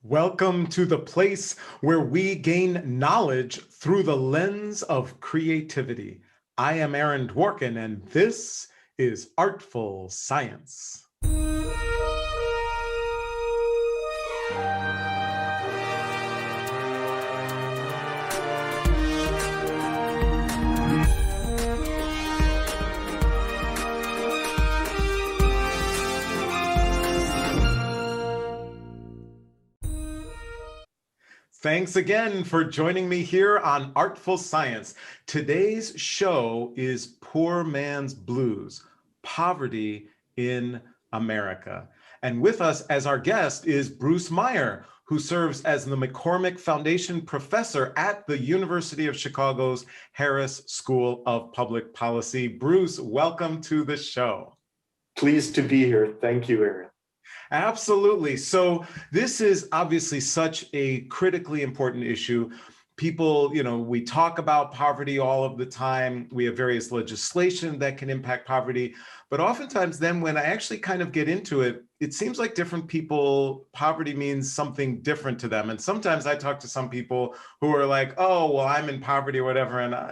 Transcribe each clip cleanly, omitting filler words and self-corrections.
Welcome to the place where we gain knowledge through the lens of creativity. I am Aaron Dworkin, and this is Artful Science. Thanks again for joining me here on Artful Science. Today's show is Poor Man's Blues, Poverty in America. And with us as our guest is Bruce Meyer, who serves as the McCormick Foundation Professor at the University of Chicago's Harris School of Public Policy. Bruce, welcome to the show. Pleased to be here. Thank you, Aaron. Absolutely. So this is obviously such a critically important issue. People, we talk about poverty all of the time. We have various legislation that can impact poverty. But oftentimes then when I actually kind of get into it, it seems like different people, poverty means something different to them. And sometimes I talk to some people who are like, oh, well, I'm in poverty or whatever. And I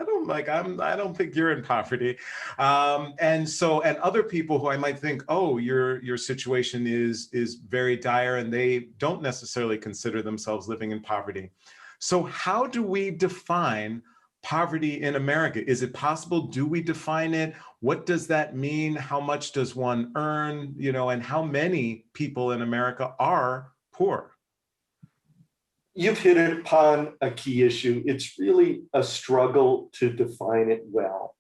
don't think you're in poverty. And other people who I might think, oh, your situation is very dire, and they don't necessarily consider themselves living in poverty. So how do we define poverty in America? Is it possible? Do we define it? What does that mean? How much does one earn? And how many people in America are poor? You've hit upon a key issue. It's really a struggle to define it well.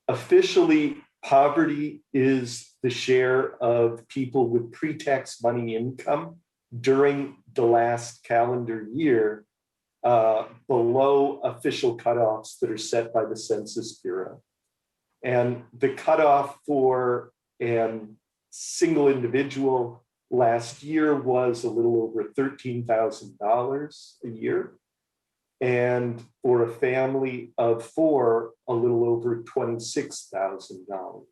Officially, poverty is the share of people with pre-tax money income during the last calendar year below official cutoffs that are set by the Census Bureau. And the cutoff for a single individual last year was a little over $13,000 a year. And for a family of four, a little over $26,000.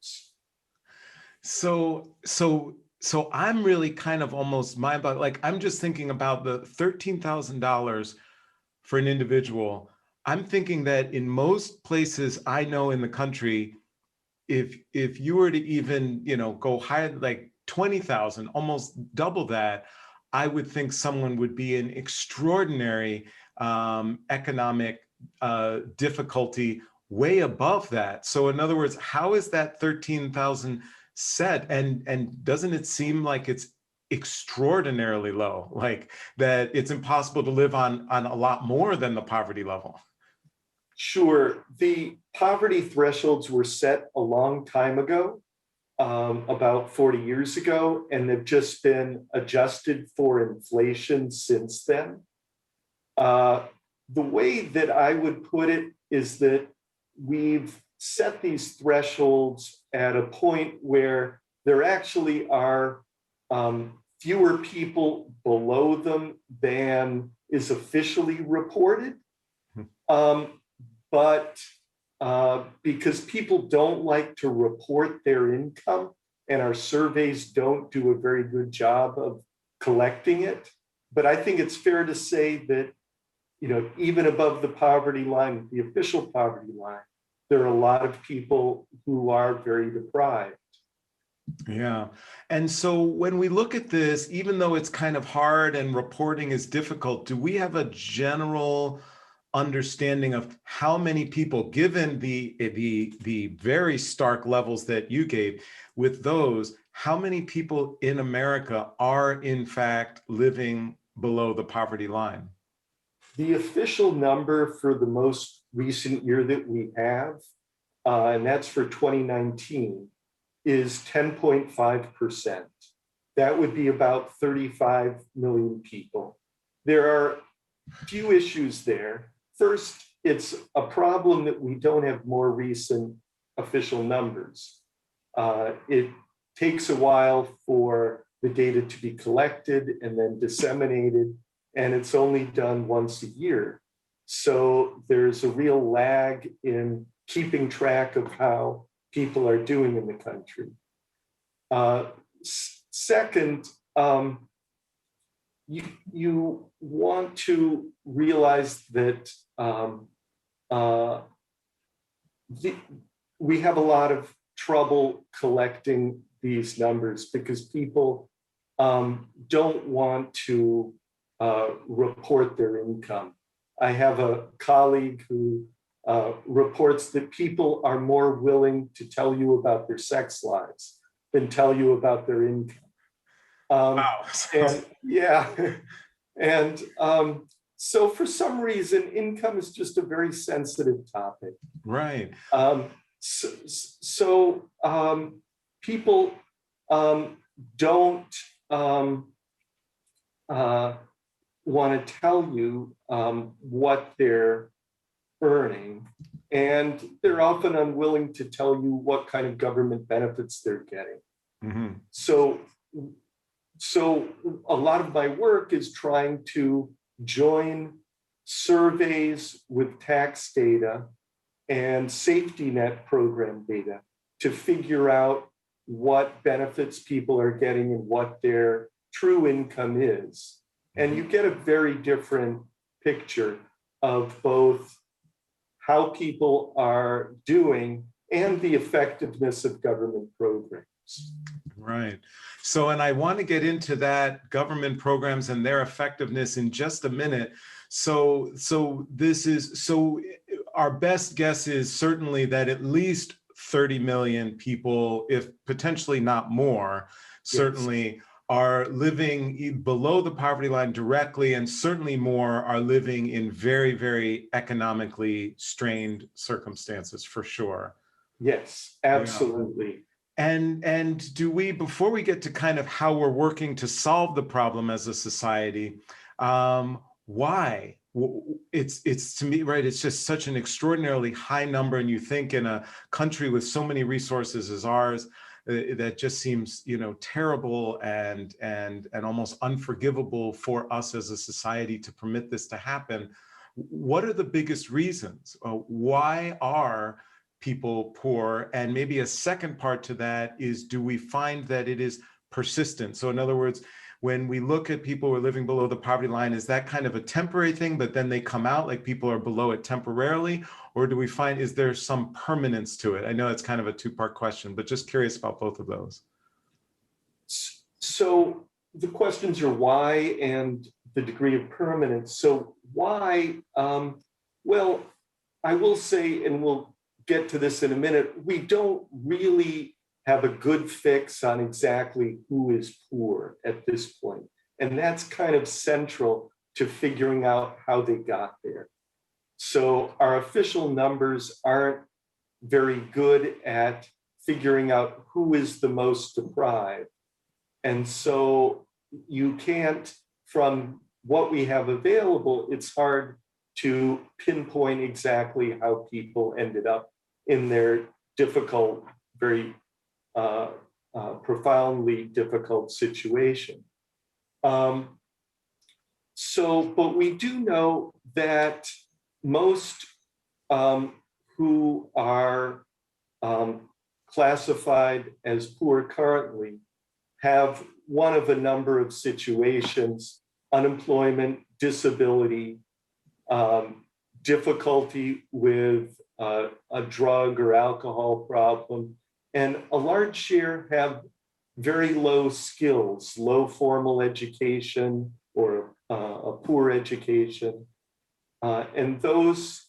So I'm really kind of almost mind-boggling. Like, I'm just thinking about the $13,000 for an individual. I'm thinking that in most places I know in the country, if you were to even, go higher, like 20,000, almost double that, I would think someone would be in extraordinary economic difficulty way above that. So in other words, how is that 13,000 set? And doesn't it seem like it's extraordinarily low, like that it's impossible to live on a lot more than the poverty level? Sure. The poverty thresholds were set a long time ago, about 40 years ago, and they've just been adjusted for inflation since then. The way that I would put it is that we've set these thresholds at a point where there actually are fewer people below them than is officially reported. But because people don't like to report their income, and our surveys don't do a very good job of collecting it. But I think it's fair to say that, even above the poverty line, the official poverty line, there are a lot of people who are very deprived. Yeah. And so when we look at this, even though it's kind of hard and reporting is difficult, do we have a general understanding of how many people, given the very stark levels that you gave, with those, how many people in America are in fact living below the poverty line? The official number for the most recent year that we have, and that's for 2019, is 10.5%. That would be about 35 million people. There are a few issues there. First, it's a problem that we don't have more recent official numbers. It takes a while for the data to be collected and then disseminated, and it's only done once a year. So there's a real lag in keeping track of how people are doing in the country. Second, you want to realize that we have a lot of trouble collecting these numbers because people don't want to report their income. I have a colleague who reports that people are more willing to tell you about their sex lives than tell you about their income. Wow. And yeah, and so for some reason, income is just a very sensitive topic. Right. So people don't want to tell you what they're earning, and they're often unwilling to tell you what kind of government benefits they're getting. Mm-hmm. So a lot of my work is trying to join surveys with tax data and safety net program data to figure out what benefits people are getting and what their true income is. And you get a very different picture of both how people are doing and the effectiveness of government programs. Right. So, and I want to get into that government programs and their effectiveness in just a minute. So our best guess is certainly that at least 30 million people, if potentially not more, certainly yes, are living below the poverty line directly, and certainly more are living in very, very economically strained circumstances, for sure. Yes, absolutely. Yeah. And do we, before we get to kind of how we're working to solve the problem as a society, why? It's to me, right, it's just such an extraordinarily high number, and you think in a country with so many resources as ours, that just seems, you know, terrible and almost unforgivable for us as a society to permit this to happen. What are the biggest reasons? Why are people poor? And maybe a second part to that is, do we find that it is persistent? So in other words, when we look at people who are living below the poverty line, is that kind of a temporary thing, but then they come out, like people are below it temporarily? Or do we find, is there some permanence to it? I know it's kind of a two-part question, but just curious about both of those. So the questions are why and the degree of permanence. So why, well, I will say, and we'll get to this in a minute, we don't really have a good fix on exactly who is poor at this point. And that's kind of central to figuring out how they got there. So our official numbers aren't very good at figuring out who is the most deprived. And so you can't, from what we have available, it's hard to pinpoint exactly how people ended up in their difficult, very profoundly difficult situation. But we do know that most who are classified as poor currently have one of a number of situations: unemployment, disability, difficulty with a drug or alcohol problem, and a large share have very low skills, low formal education or a poor education. And those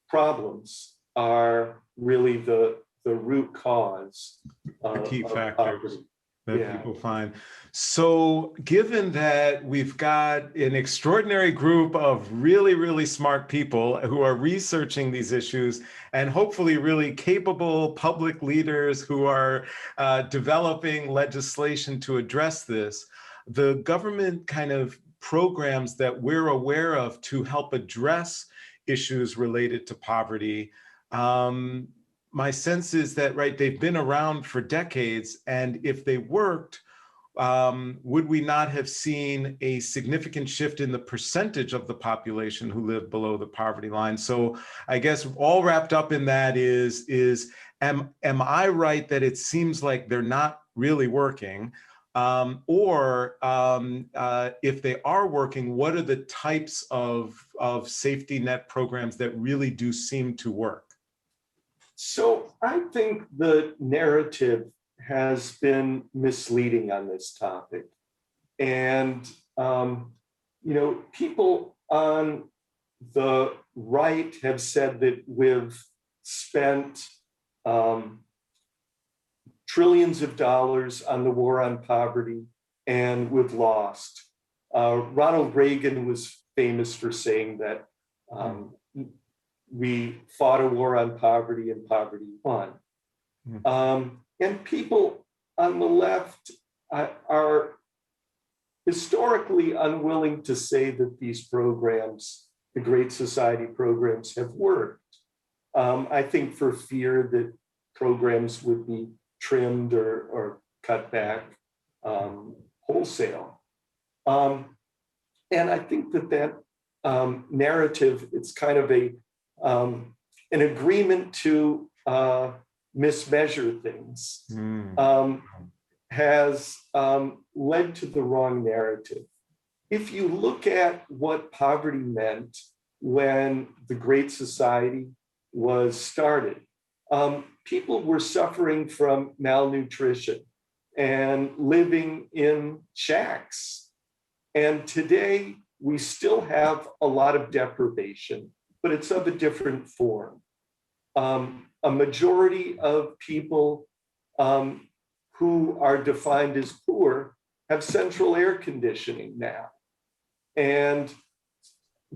problems are really the root cause. The key factors that people find. So given that we've got an extraordinary group of really, really smart people who are researching these issues, and hopefully really capable public leaders who are developing legislation to address this, the government kind of programs that we're aware of to help address issues related to poverty, my sense is that, right, they've been around for decades, and if they worked, would we not have seen a significant shift in the percentage of the population who live below the poverty line? So I guess all wrapped up in that is am I right that it seems like they're not really working? If they are working, what are the types of safety net programs that really do seem to work? So I think the narrative has been misleading on this topic. And, people on the right have said that we've spent trillions of dollars on the war on poverty and we've lost. Ronald Reagan was famous for saying that we fought a war on poverty and poverty won. And people on the left are historically unwilling to say that these programs, the Great Society programs, have worked. I think for fear that programs would be trimmed or cut back wholesale. And I think that narrative, it's kind of an agreement to mismeasure things, has led to the wrong narrative. If you look at what poverty meant when the Great Society was started, people were suffering from malnutrition and living in shacks. And today we still have a lot of deprivation, but it's of a different form. A majority of people who are defined as poor have central air conditioning now. And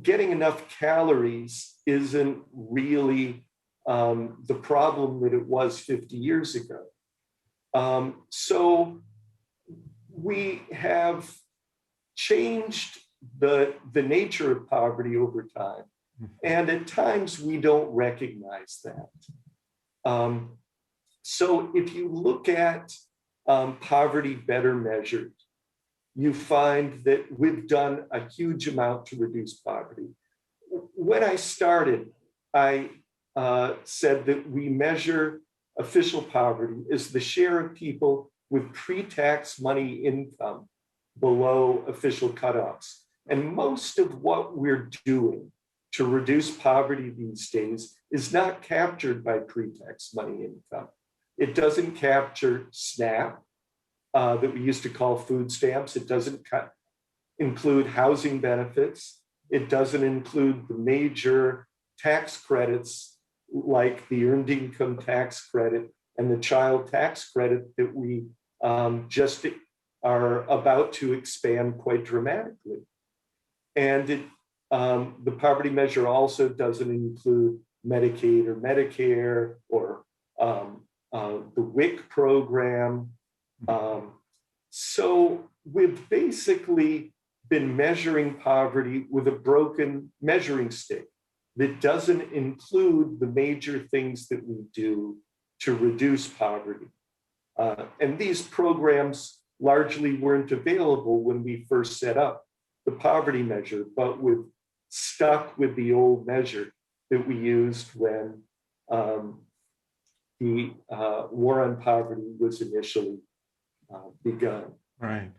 getting enough calories isn't really the problem that it was 50 years ago. So we have changed the nature of poverty over time. And at times we don't recognize that. So if you look at poverty better measured, you find that we've done a huge amount to reduce poverty. When I started, I said that we measure official poverty as the share of people with pre-tax money income below official cutoffs. And most of what we're doing to reduce poverty these days is not captured by pre-tax money income. It doesn't capture SNAP, that we used to call food stamps. It doesn't include housing benefits. It doesn't include the major tax credits like the earned income tax credit and the child tax credit that we just are about to expand quite dramatically. And the poverty measure also doesn't include Medicaid or Medicare or the WIC program. So we've basically been measuring poverty with a broken measuring stick that doesn't include the major things that we do to reduce poverty. And these programs largely weren't available when we first set up the poverty measure, but we've stuck with the old measure that we used when the war on poverty was initially begun. Right.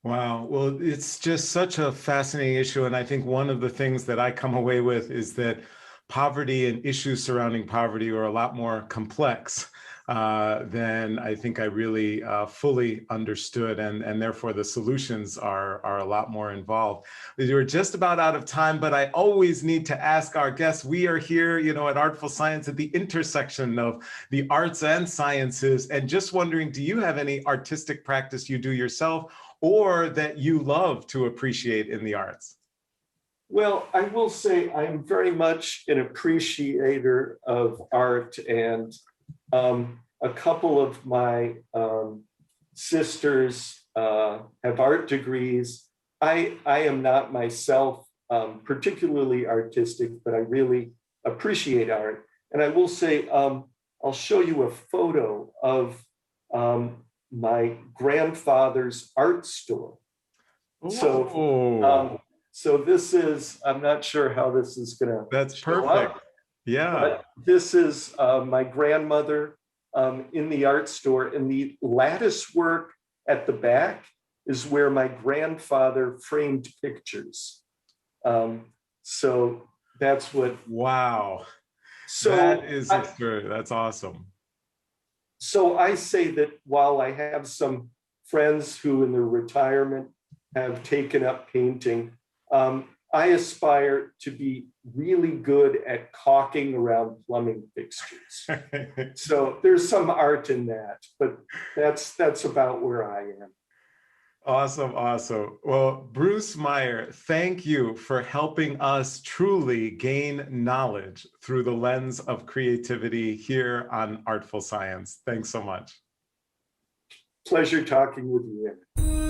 Wow. Well, it's just such a fascinating issue. And I think one of the things that I come away with is that poverty and issues surrounding poverty are a lot more complex than I think I really fully understood. And therefore the solutions are a lot more involved. We're just about out of time, but I always need to ask our guests, we are here, at Artful Science at the intersection of the arts and sciences. And just wondering, do you have any artistic practice you do yourself or that you love to appreciate in the arts? Well, I will say I'm very much an appreciator of art, and a couple of my sisters have art degrees. I am not myself particularly artistic, but I really appreciate art. And I will say, I'll show you a photo of my grandfather's art store. So this is, I'm not sure how this is gonna. That's perfect. Yeah. But this is my grandmother in the art store, and the lattice work at the back is where my grandfather framed pictures. So that's what. Wow. So That is absurd. That's awesome. So I say that while I have some friends who in their retirement have taken up painting, I aspire to be really good at caulking around plumbing fixtures. So there's some art in that, but that's about where I am. Awesome, awesome. Well, Bruce Meyer, thank you for helping us truly gain knowledge through the lens of creativity here on Artful Science. Thanks so much. Pleasure talking with you, Anna.